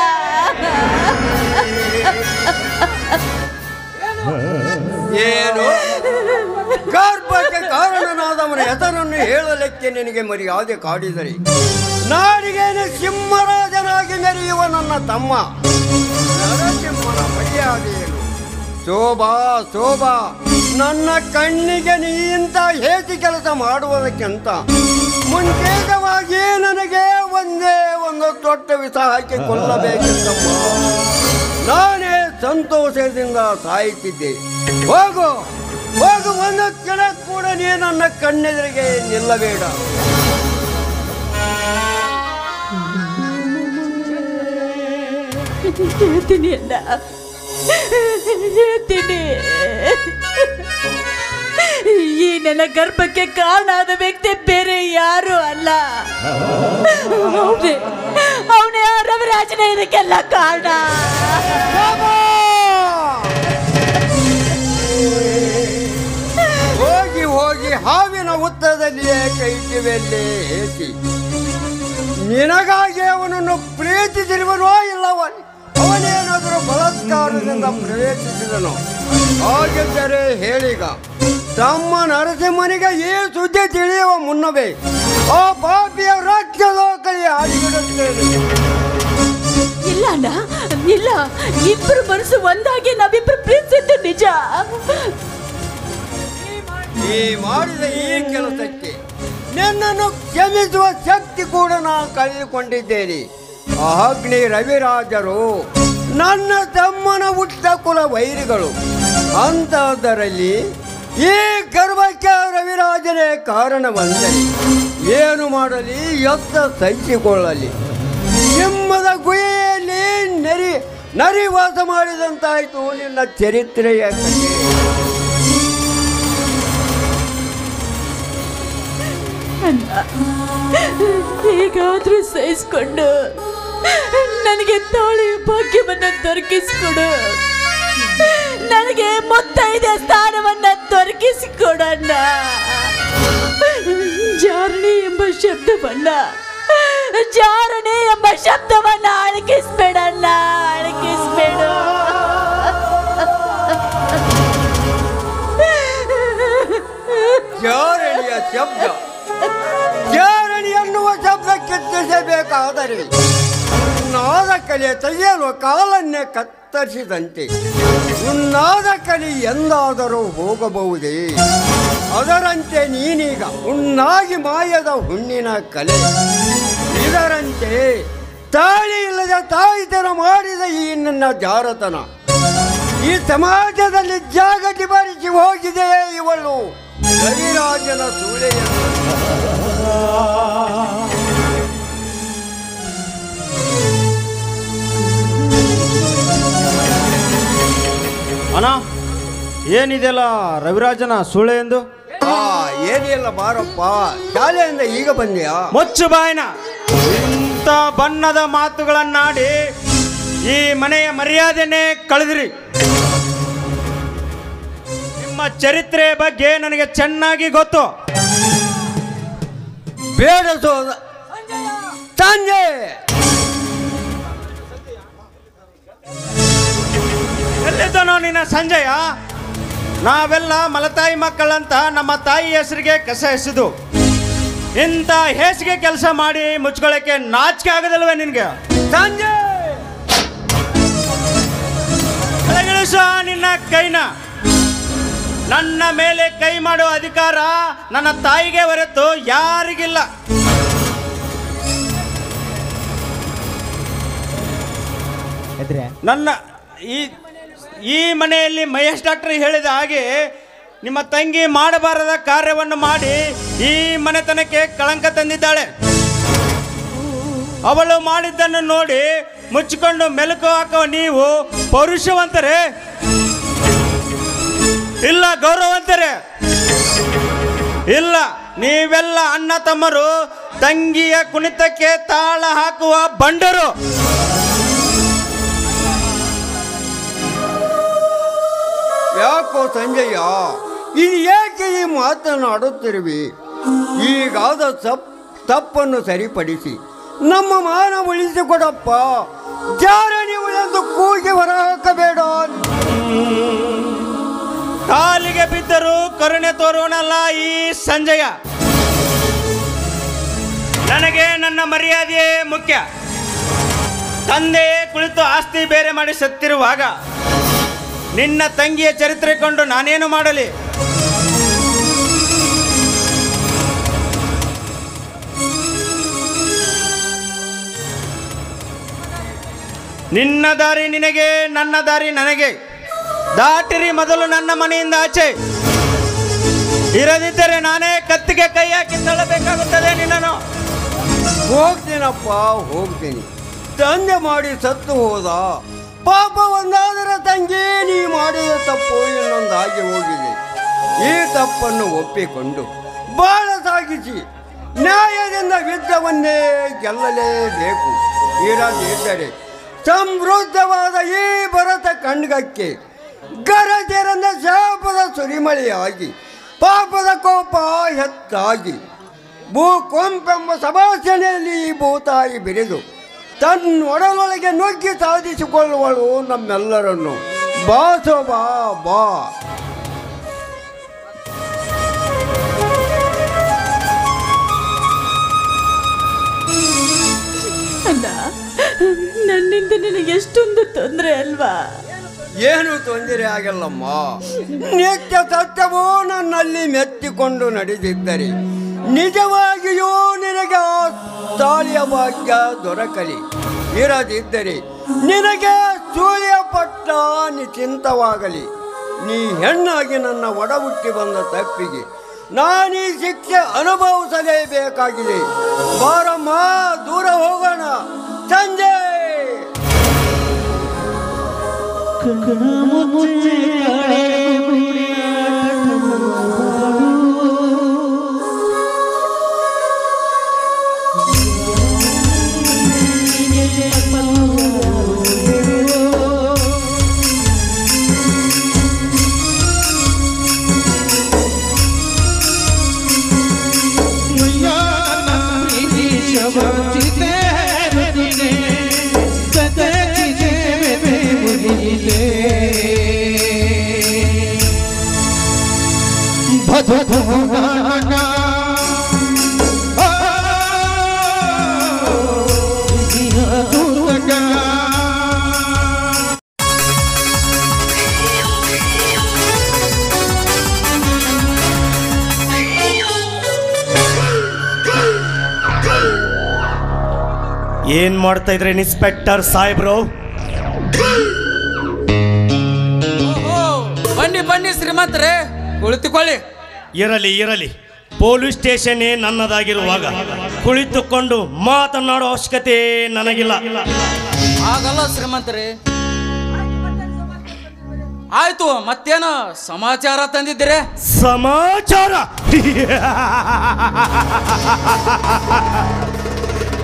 ಏನು ಗರ್ಭಕ್ಕೆ ಕಾರಣನಾದವನ ಹೆಸರನ್ನು ಹೇಳಲಿಕ್ಕೆ ನಿನಗೆ ಮರ್ಯಾದೆ ಕಾಡಿದರೆ ನಾಡಿಗೇನೆ ಸಿಂಹರಾಜನಾಗಿ ಮೆರೆಯುವ ನನ್ನ ತಮ್ಮ ನರಸಿಂಹನ ಮರ್ಯಾದೆಯೇನು? ಶೋಭಾ ನನ್ನ ಕಣ್ಣಿಗೆ ನೀ ಇಂಥ ಹೇಸಿ ಕೆಲಸ ಮಾಡುವುದಕ್ಕಿಂತ ಮುಂಚೇತವಾಗಿ ನನಗೆ ಒಂದೇ ಒಂದು ದೊಡ್ಡ ವಿಷ ಹಾಕಿ ಕೊಲ್ಲಬೇಕೆಂದಮ್ಮ ನಾನೇ ಸಂತೋಷದಿಂದ ಸಾಯುತ್ತಿದ್ದೆ. ಹೋಗು ಒಂದು ಕ್ಷಣ ಕೂಡ ನೀ ನನ್ನ ಕಣ್ಣೆದುರಿಗೆ ನಿಲ್ಲಬೇಡ. ಹೇಳ್ತೀನಿ ಅಣ್ಣ, ಹೇಳ್ತೀನಿ. ಈ ನನ್ನ ಗರ್ಭಕ್ಕೆ ಕಾರಣ ಆದ ವ್ಯಕ್ತಿ ಬೇರೆ ಯಾರು ಅಲ್ಲ, ಅವನೇ ರವಿರಾಜನೇ ಇದಕ್ಕೆಲ್ಲ ಕಾರಣ. ಹೋಗಿ ಹಾವಿನ ಉತ್ತರದಲ್ಲಿಯೇ ಕೈ ಕಿವಿಯಲ್ಲಿ ಏಸಿ ನಿನಗಾಗಿ ಅವನನ್ನು ಪ್ರೀತಿಸಿರುವನೋ ಇಲ್ಲವ ಅವನೇನಾದರೂ ಬಲಾತ್ಕಾರದಿಂದ ಪ್ರವೇಶಿಸಿದನು. ಹಾಗಿದ್ದರೆ ಹೇಳೀಗ, ತಮ್ಮ ನರಸಿಂಹನಿಗೆ ಈ ಸುದ್ದಿ ತಿಳಿಯುವ ಮುನ್ನವೇ ಆ ಪಾಪಿಯ ರಾಜ್ಯಲೋಕಲಿ ಆಗಿಬಿಡುತ್ತೇನೆ. ಇಲ್ಲ ಅಣ್ಣ, ಇಲ್ಲ. ಇಬ್ಬರು ಮನಸ್ಸು ಒಂದಾಗಿ ನಾವಿಬ್ಬರು ಪ್ರೀತಿಸಿದ್ದು ನಿಜ. ಈ ಮಾಡಿದ ಈ ಕೆಲಸಕ್ಕೆ ನಿನ್ನನ್ನು ಕ್ಷಮಿಸುವ ಶಕ್ತಿ ಕೂಡ ನಾನು ಕಳೆದುಕೊಂಡಿದ್ದೇನೆ. ಅಗ್ನಿ ರವಿರಾಜರು ನನ್ನ ತಮ್ಮನ ಹುಟ್ಟ ಕುಲ ವೈರಿಗಳು. ಅಂತಹದರಲ್ಲಿ ಈ ಗರ್ಭಕ್ಕೆ ರವಿರಾಜನೇ ಕಾರಣವಂದರೆ ಏನು ಮಾಡಲಿ, ಎತ್ತ ಸಹಿಸಿಕೊಳ್ಳಲಿ. ಸಿಂಹದ ಗುಹೆಯಲ್ಲಿ ನರಿ ವಾಸ ಮಾಡಿದಂತಾಯಿತು ನಿನ್ನ ಚರಿತ್ರೆಯ ಕಥೆ. ಹೇಗಾದ್ರೂ ಸಹಿಸ್ಕೊಂಡು ನನಗೆ ತಾಳಿಯ ಭಾಗ್ಯವನ್ನ ದೊರಕಿಸಿಕೊಡು. ನನಗೆ ಮುತ್ತೈದೆ ಸ್ಥಾನವನ್ನ ದೊರಕಿಸಿಕೊಡಣ್ಣ. ಜಾರಣೆ ಎಂಬ ಶಬ್ದವನ್ನ ಅಳಕಿಸ್ಬೇಡಣ್ಣ, ಅಳಕಿಸ್ಬೇಡ. ಜಾರಣಿಯ ಶಬ್ದ, ಜಾರಣಿ ಎನ್ನುವ ಶಬ್ದ ಕೆತ್ತಿಸಬೇಕಾದರೆ ಉನ್ನಾದ ಕಲೆ ತೆಗೆಯಲು ಕಾಲನ್ನೇ ಕತ್ತರಿಸಿದಂತೆ ಉನ್ನಾದ ಕಲೆ ಎಂದಾದರೂ ಹೋಗಬಹುದೇ? ಅದರಂತೆ ನೀನೀಗ ಉನ್ನಾಗಿ ಮಾಯದ ಹುಣ್ಣಿನ ಕಲೆ. ಇದರಂತೆ ತಾಳಿ ಇಲ್ಲದ ತಾಯಿತನ ಮಾಡಿದ ಈ ನನ್ನ ಜಾರತನ ಈ ಸಮಾಜದಲ್ಲಿ ಜಾಗಟಿ ಬರಿಸಿ ಹೋಗಿದೆಯೇ ಇವಳು ರವಿರಾಜನ ಸೂಳೆಯನ್ನು. ಅಣ್ಣ, ಏನಿದೆಯಲ್ಲ ರವಿರಾಜನ ಸೂಳೆ ಎಂದು? ಏನಿಲ್ಲ ಬಾರಪ್ಪ, ಶಾಲೆಯಿಂದ ಈಗ ಬಂದ್ಯಾ? ಮುಚ್ಚು ಬಾಯಿನ. ಇಂಥ ಬಣ್ಣದ ಮಾತುಗಳನ್ನಾಡಿ ಈ ಮನೆಯ ಮರ್ಯಾದೆನೇ ಕಳೆದ್ರಿ. ನಿಮ್ಮ ಚರಿತ್ರೆಯ ಬಗ್ಗೆ ನನಗೆ ಚೆನ್ನಾಗಿ ಗೊತ್ತು. ಬೇಡ ಸೋದ ಸಂಜೆ, ಎಲ್ಲಿದ್ದನೋ ನಿನ್ನ ಸಂಜಯ? ನಾವೆಲ್ಲ ಮಲತಾಯಿ ಮಕ್ಕಳಂತ ನಮ್ಮ ತಾಯಿ ಹೆಸರಿಗೆ ಕಸ ಎಸೆದು ಇಂಥ ಹೇಸಿಗೆ ಕೆಲಸ ಮಾಡಿ ಮುಚ್ಕೊಳ್ಳೋಕೆ ನಾಚಿಕೆ ಆಗದಲ್ವೇ ನಿನ್ಗೆ? ಸಂಜೆ ಕೆಳಗಿಳಿಸ ನಿನ್ನ ಕೈನ. ನನ್ನ ಮೇಲೆ ಕೈ ಮಾಡೋ ಅಧಿಕಾರ ನನ್ನ ತಾಯಿಗೆ ಹೊರತು ಯಾರಿಗಿಲ್ಲ. ನನ್ನ ಈ ಮನೆಯಲ್ಲಿ ಮಹೇಶ್ ಡಾಕ್ಟರ್ ಹೇಳಿದ ಹಾಗೆ ನಿಮ್ಮ ತಂಗಿ ಮಾಡಬಾರದ ಕಾರ್ಯವನ್ನು ಮಾಡಿ ಈ ಮನೆತನಕ್ಕೆ ಕಳಂಕ ತಂದಿದ್ದಾಳೆ. ಅವಳು ಮಾಡಿದ್ದನ್ನು ನೋಡಿ ಮುಚ್ಚಿಕೊಂಡು ಮೆಲುಕು ಹಾಕುವ ನೀವು ಪೌರುಷವಂತರೇ ಇಲ್ಲ ಗೌರವಂತರೇ? ಇಲ್ಲ, ನೀವೆಲ್ಲ ಅಣ್ಣ ತಮ್ಮರು ತಂಗಿಯ ಕುಣಿತಕ್ಕೆ ತಾಳ ಹಾಕುವ ಬಂಡರು. ಯಾಕೋ ಸಂಜಯ್ಯ, ಇದು ಏಕೆ ಈ ಮಾತನಾಡುತ್ತಿರುವಿ? ಈಗಾದ ತಪ್ಪನ್ನು ಸರಿಪಡಿಸಿ ನಮ್ಮ ಮಾನ ಉಳಿಸಿಕೊಡಪ್ಪ. ಜಾರಣಿ ಉಳಿದು ಕೂಗಿ ಹೊರ ಹಾಕಬೇಡ. ಕಾಲಿಗೆ ಬಿದ್ದರೂ ಕರುಣೆ ತೋರೋಣಲ್ಲ ಈ ಸಂಜಯ. ನನಗೆ ನನ್ನ ಮರ್ಯಾದೆಯೇ ಮುಖ್ಯ. ತಂದೆ ಕುಳಿತು ಆಸ್ತಿ ಬೇರೆ ಮಾಡಿ ಸತ್ತಿರುವಾಗ ನಿನ್ನ ತಂಗಿಯ ಚರಿತ್ರೆ ಕೊಂಡು ನಾನೇನು ಮಾಡಲಿ? ನಿನ್ನ ದಾರಿ ನಿನಗೆ, ನನ್ನ ದಾರಿ ನನಗೆ. ದಾಟಿರಿ ಮೊದಲು ನನ್ನ ಮನೆಯಿಂದ ಆಚೆ. ಇರದಿದ್ದರೆ ನಾನೇ ಕತ್ತಿಗೆ ಕೈ ಹಾಕಿ ತಳ್ಳಬೇಕಾಗುತ್ತದೆ ನಿನ್ನನ್ನು. ಹೋಗ್ತೀನಪ್ಪ, ಹೋಗ್ತೀನಿ. ತಂದೆ ಮಾಡಿ ಸತ್ತು ಹೋದ ಪಾಪ ಒಂದಾದರೆ ತಂಗಿ ನೀ ಮಾಡಿದ ತಪ್ಪು ಇನ್ನೊಂದಾಗಿ ಹೋಗಿದೆ. ಈ ತಪ್ಪನ್ನು ಒಪ್ಪಿಕೊಂಡು ಬಾಳ ಸಾಗಿಸಿ ನ್ಯಾಯದಿಂದ ಯುದ್ಧವನ್ನೇ ಗೆಲ್ಲಲೇಬೇಕು. ಇರದಿದ್ದರೆ ಸಮೃದ್ಧವಾದ ಈ ಭರತ ಖಂಡಕ್ಕೆ ಗರಜೆರನ್ನ ಶಾಪದ ಸುರಿಮಳೆಯಾಗಿ ಪಾಪದ ಕೋಪ ಹೆಚ್ಚಾಗಿ ಭೂಕೊಂಪೆಂಬ ಸಭಾಷಣೆಯಲ್ಲಿ ಭೂತಾಯಿ ಬಿರಿದು ತನ್ನೊಡಲೊಳಗೆ ನುಗ್ಗಿ ಸಾಧಿಸಿಕೊಳ್ಳುವಳು ನಮ್ಮೆಲ್ಲರನ್ನು. ಬಾಸೋ ಬಾ ಬಾ. ಅಣ್ಣ, ನನ್ನಿಂದ ನಿನಗೆ ಎಷ್ಟೊಂದು ತೊಂದರೆ ಅಲ್ವಾ? ಏನು ತೊಂದರೆ ಆಗಲ್ಲಮ್ಮ. ನಿತ್ಯ ಸತ್ಯವೂ ನನ್ನಲ್ಲಿ ಮೆತ್ತಿಕೊಂಡು ನಡೆದಿದ್ದರೆ ನಿಜವಾಗಿಯೂ ನಿನಗೆ ಆ ತಾಳಿಯ ಭಾಗ್ಯ ದೊರಕಲಿ. ಇರದಿದ್ದರೆ ನಿನಗೆ ಸೂರ್ಯಪಟ್ಟ ನಿಶ್ಚಿಂತವಾಗಲಿ. ನೀ ಹೆಣ್ಣಾಗಿ ನನ್ನ ಒಡ ಹುಟ್ಟಿ ಬಂದ ತಪ್ಪಿಗೆ ನಾನೀ ಶಿಕ್ಷೆ ಅನುಭವಿಸಲೇಬೇಕಾಗಿದೆ. ಬಾರಮ್ಮ, ದೂರ ಹೋಗೋಣ. ಸಂಜೆ ಏನ್ ಮಾಡ್ತಾ ಇದ್ರೆ ಇನ್ಸ್ಪೆಕ್ಟರ್ ಸಾಹೇಬ್ರು? ಬನ್ನಿ ಬನ್ನಿ ಶ್ರೀಮಂತರೇ, ಕುಳಿತುಕೊಳ್ಳಿ. ಇರಲಿ ಇರಲಿ, ಪೊಲೀಸ್ ಸ್ಟೇಷನ್ ನನ್ನದಾಗಿರುವಾಗ ಕುಳಿತುಕೊಂಡು ಮಾತನಾಡೋ ಅವಶ್ಯಕತೆ ನನಗಿಲ್ಲ. ಆಗಲ್ಲ ಶ್ರೀಮಂತರೇ. ಆಯ್ತು, ಮತ್ತೇನು ಸಮಾಚಾರ ತಂದಿದ್ದೀರಿ? ಸಮಾಚಾರ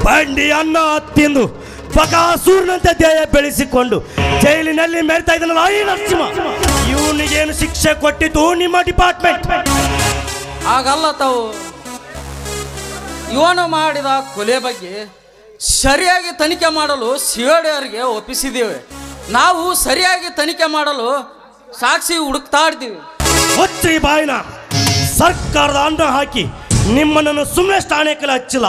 ಬಂಡಿ ಅನ್ನ ತಿಂದು ಬಕಾಸೂರ್ನಂತೆ ದೇಹ ಬೆಳೆಸಿಕೊಂಡು ಜೈಲಿನಲ್ಲಿ ಮೆರಿತಾ ಇದ್ದಾನಲ್ಲ ಈ ನರಸಿಂಹ, ಇವನಿಗೇನು ಶಿಕ್ಷೆ ಕೊಟ್ಟಿತು ನಿಮ್ಮ ಡಿಪಾರ್ಟ್ಮೆಂಟ್? ಆಗಲ್ಲ ತಾವು. ಇವನು ಮಾಡಿದ ಕೊಲೆ ಬಗ್ಗೆ ಸರಿಯಾಗಿ ತನಿಖೆ ಮಾಡಲು ಸಿಐಡಿಯವರಿಗೆ ಒಪ್ಪಿಸಿದ್ದೇವೆ. ನಾವು ಸರಿಯಾಗಿ ತನಿಖೆ ಮಾಡಲು ಸಾಕ್ಷಿ ಹುಡುಕ್ತಾ ಇದ್ದೀವಿ. ಹೊಚ್ಚಿ ಬಾಯಿನ ಸರ್ಕಾರದ ಅನ್ನ ಹಾಕಿ ನಿಮ್ಮನ್ನು ಸುಮ್ಮನೆ ಠಾಣೆಕಲ್ಲ ಹಚ್ಚಿಲ್ಲ.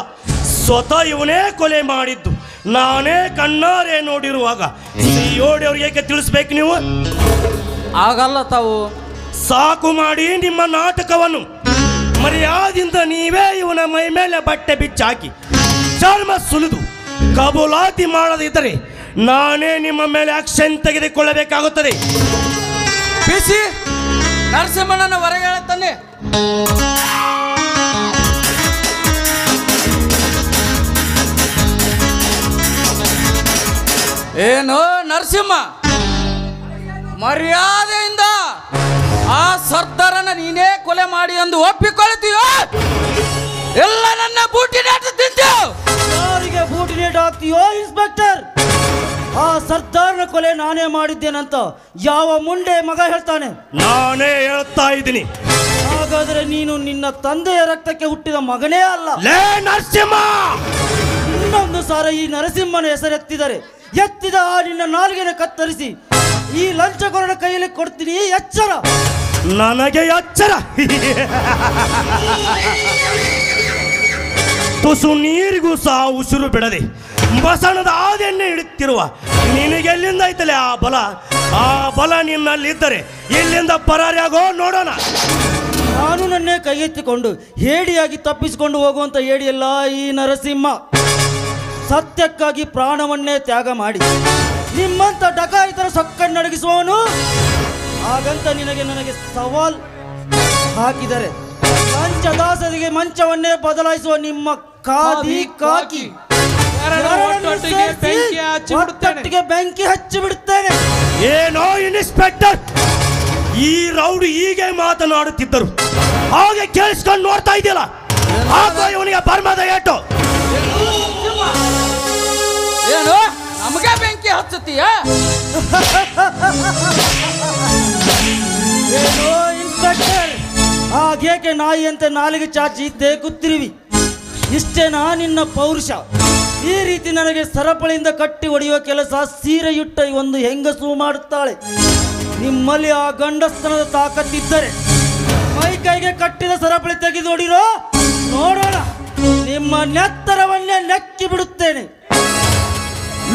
ಸ್ವತಃ ಇವನೇ ಕೊಲೆ ಮಾಡಿದ್ದು ನಾನೇ ಕಣ್ಣಾರೆ ನೋಡಿರುವಾಗ ಸಿಐಡಿಯವ್ರಿಗೆ ಏಕೆ ತಿಳಿಸ್ಬೇಕು ನೀವು? ಆಗಲ್ಲ ತಾವು. ಸಾಕು ಮಾಡಿ ನಿಮ್ಮ ನಾಟಕವನ್ನು. ಮರ್ಯಾದಿಂದ ನೀವೇ ಇವನ ಮೈ ಮೇಲೆ ಬಟ್ಟೆ ಬಿಚ್ಚಾಕಿ ಚರ್ಮ ಸುಲಿದು ಕಬೂಲಾತಿ ಮಾಡದಿದ್ದರೆ ನಾನೇ ನಿಮ್ಮ ಮೇಲೆ ಆಕ್ಷನ್ ತೆಗೆದುಕೊಳ್ಳಬೇಕಾಗುತ್ತದೆ. ಬಿಸಿ ನರಸಿಂಹಣ್ಣನ ಹೊರಗೆ ಹೇಳುತ್ತಾನೆ. ಏನು ನರಸಿಂಹ, ಮರ್ಯಾದೆಯಿಂದ ಆ ಸರ್ದಾರನ ನೀನೇ ಕೊಲೆ ಮಾಡಿ ಎಂದು ಒಪ್ಪಿಕೊಳ್ತೀಯೋ ಎಲ್ಲ ನನ್ನ ಬೂಟಿ ನೇಟು ತಿಂತೀಯೋ? ಯಾರಿಗೆ ಬೂಟಿ ನೇಟು ಹಾಕ್ತೀಯೋ ಇನ್ಸ್ಪೆಕ್ಟರ್? ಆ ಸರ್ದಾರನ ಕೊಲೆ ನಾನೇ ಮಾಡಿದ್ದೇನಂತ ಯಾವ ಮುಂಡೆ ಮಗ ಹೇಳ್ತಾನೆ? ನಾನೇ ಹೇಳ್ತಾ ಇದ್ದೀನಿ. ಹಾಗಾದರೆ ನೀನು ನಿನ್ನ ತಂದೆಯ ರಕ್ತಕ್ಕೆ ಹುಟ್ಟಿದ ಮಗನೇ ಅಲ್ಲ. ಲೇ ನರಸಿಂಹ, ಇನ್ನೊಂದು ಸಾರ ಈ ನರಸಿಂಹನ ಹೆಸರೆತ್ತಿದರೆ ಎತ್ತಿದ ಆ ನಿನ್ನ ನಾಲಿಗೆನ ಕತ್ತರಿಸಿ ಈ ಲಂಚಗೊರನ ಕೈಯಲ್ಲಿ ಕೊಡ್ತೀನಿ, ಎಚ್ಚರ. ನನಗೆ ಎಚ್ಚರ. ತುಸು ನೀರಿಗೂ ಸಹ ಉಸಿರು ಬಿಡದೆ ಬಸಣದ ಆದೆಣ್ಣೆ ಇಡುತ್ತಿರುವ ನಿನಗೆಲ್ಲಿಂದ ಐತಲೆ ಆ ಬಲ? ಆ ಬಲ ನಿನ್ನಲ್ಲಿದ್ದರೆ ಎಲ್ಲಿಂದ ಪರಾರಿಯಾಗೋ ನೋಡೋಣ. ನಾನು ನನ್ನೇ ಕೈ ಎತ್ತಿಕೊಂಡು ಹೇಡಿಯಾಗಿ ತಪ್ಪಿಸಿಕೊಂಡು ಹೋಗುವಂತ ಹೇಡಿಯಲ್ಲ ಈ ನರಸಿಂಹ. ಸತ್ಯಕ್ಕಾಗಿ ಪ್ರಾಣವನ್ನೇ ತ್ಯಾಗ ಮಾಡಿ ನಿಮ್ಮಂತ ಡಕಾಯಿತರ ಸೊಕ್ಕನ್ನಡಗಿಸುವವನು. ಹಾಗಂತ ನನಗೆ ಸವಾಲ್ ಹಾಕಿದರೆ ಲಂಚದಾಸರಿಗೆ ಮಂಚವನ್ನೇ ಬದಲಾಯಿಸುವ ನಿಮ್ಮ ಕಾದಿ ಕಾಕಿ ಬೆಂಕಿ ಹಚ್ಚಿ ಬಿಡುತ್ತೇನೆ. ಏನೋ ಇನ್ಸ್ಪೆಕ್ಟರ್, ಈ ರೌಡಿ ಹೀಗೆ ಮಾತನಾಡುತ್ತಿದ್ದರು, ಹಾಗೆ ಕೇಳಿಸ್ಕೊಂಡು ನೋಡ್ತಾ ಇದೆಯಲ್ಲ, ಆಗ ಇವನಿಗೆ ಬರ್ಮದ ಏಟು. ಏನು ನಮಗೆ ಬೆಂಕಿ ಹಚ್ಚುತ್ತೀಯ? ಏನೋ ಇನ್ಸ್ಪೆಕ್ಟರ್, ಹಾಗೇಕೆ ನಾಯಿಯಂತೆ ನಾಲಿಗೆ ಚಾಚಿ ದೇಗುತ್ತಿರುವಿ? ಇಷ್ಟೇನಾ ನಿನ್ನ ಪೌರುಷ? ಈ ರೀತಿ ನನಗೆ ಸರಪಳಿಯಿಂದ ಕಟ್ಟಿ ಹೊಡೆಯುವ ಕೆಲಸ ಸೀರೆಯುಟ್ಟ ಒಂದು ಹೆಂಗಸು ಮಾಡುತ್ತಾಳೆ. ನಿಮ್ಮಲ್ಲಿ ಆ ಗಂಡಸ್ತನದ ತಾಕತ್ತಿದ್ದರೆ ಮೈ ಕೈಗೆ ಕಟ್ಟಿದ ಸರಪಳಿ ತೆಗೆದು ಹೊಡಿರೋ, ನೋಡೋಣ ನಿಮ್ಮ ನೆತ್ತರವನ್ನೇ ನೆಕ್ಕಿ ಬಿಡುತ್ತೇನೆ.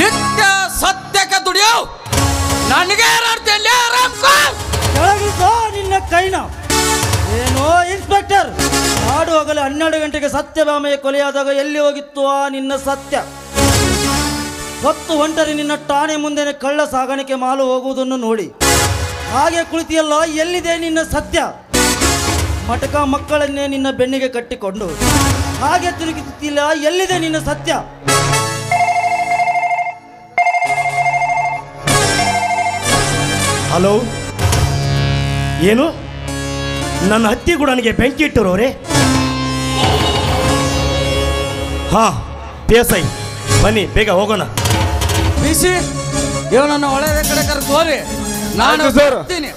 ನಿತ್ಯ ಸತ್ಯಕ್ಕೆ ದುಡಿಯೋ ನನಗೆ ಕೆಳಗಿಸೋ ನಿನ್ನ ಕೈನ. ಏನೋ ಇನ್ಸ್ಪೆಕ್ಟರ್, ನಾಡು ಹಗಲು 12 ಗಂಟೆಗೆ ಸತ್ಯಭಾಮೆಯ ಕೊಲೆಯಾದಾಗ ಎಲ್ಲಿ ಹೋಗಿತ್ತು ಆ ನಿನ್ನ ಸತ್ಯ? ಹೊತ್ತು ಹೊಂಟರೆ ನಿನ್ನ ಠಾಣೆ ಮುಂದೆ ಕಳ್ಳ ಸಾಗಾಣಿಕೆ ಮಾಲು ಹೋಗುವುದನ್ನು ನೋಡಿ ಹಾಗೆ ಕುಳಿತಿಯಲ್ಲ, ಎಲ್ಲಿದೆ ನಿನ್ನ ಸತ್ಯ? ಮಟಕ ಮಕ್ಕಳನ್ನೇ ನಿನ್ನ ಬೆನ್ನಿಗೆ ಕಟ್ಟಿಕೊಂಡು ಹಾಗೆ ತಿರುಗಿಸುತ್ತಿಲ್ಲ, ಎಲ್ಲಿದೆ ನಿನ್ನ ಸತ್ಯ? ಹಲೋ, ಏನು ನನ್ನ ಹತ್ತಿ ಕೂಡ ನನಗೆ ಬೆಂಕಿ ಇಟ್ಟರವ್ರೆ? ಹಾ PSI ಬನ್ನಿ, ಬೇಗ ಹೋಗೋಣ. ಬಿಸಿ ಇವನನ್ನು ಒಳ್ಳೆಯ ಕಡೆ ಕರೆದು ಹೋರಿ, ನಾನು ಬರ್ತೀನಿ.